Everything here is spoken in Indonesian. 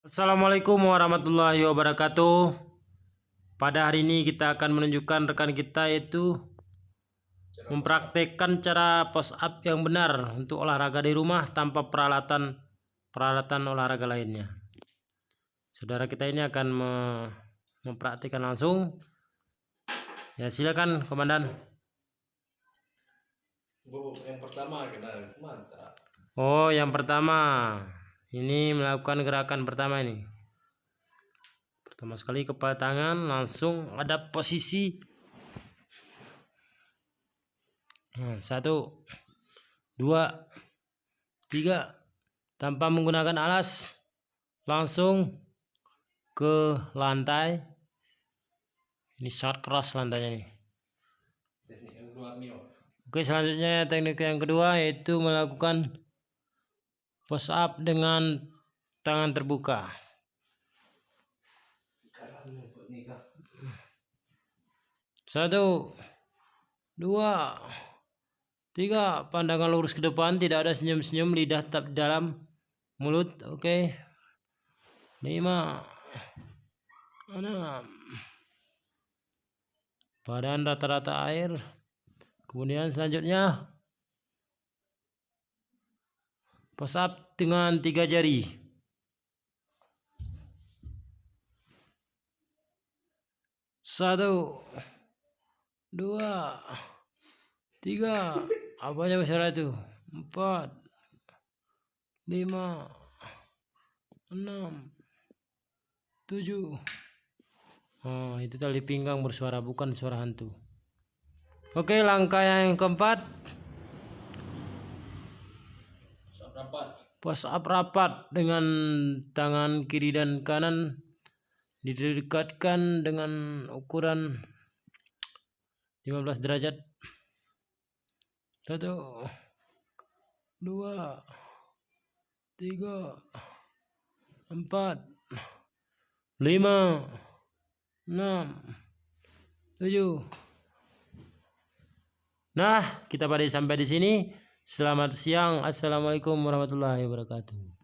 Assalamualaikum warahmatullahi wabarakatuh. Pada hari ini kita akan menunjukkan rekan kita yaitu mempraktekkan cara push up yang benar untuk olahraga di rumah tanpa peralatan olahraga lainnya. Saudara kita ini akan mempraktikkan langsung. Ya, silakan komandan. Yang pertama kena mantap. Oh, yang pertama ini melakukan gerakan pertama ini. Pertama sekali kepala tangan langsung ada posisi 1, 2, 3 tanpa menggunakan alas, langsung ke lantai. Ini sangat keras lantainya nih. Teknik yang kedua Mio. Oke, selanjutnya teknik yang kedua yaitu melakukan push up dengan tangan terbuka. 1, 2, 3, pandangan lurus ke depan, tidak ada senyum-senyum, lidah tetap di dalam mulut. Oke. 5, 6, badan rata-rata air. Kemudian selanjutnya push up dengan 3 jari. 1, 2, 3, apanya besar itu? 4, 5, 6, 7. Oh, itu tali pinggang bersuara, bukan suara hantu. Oke, langkah yang keempat, push up rapat dengan tangan kiri dan kanan didekatkan dengan ukuran 15 derajat. 1, 2, 3, 4, 5, 6, 7. Nah, kita pada sampai di sini. Selamat siang. Assalamualaikum warahmatullahi wabarakatuh.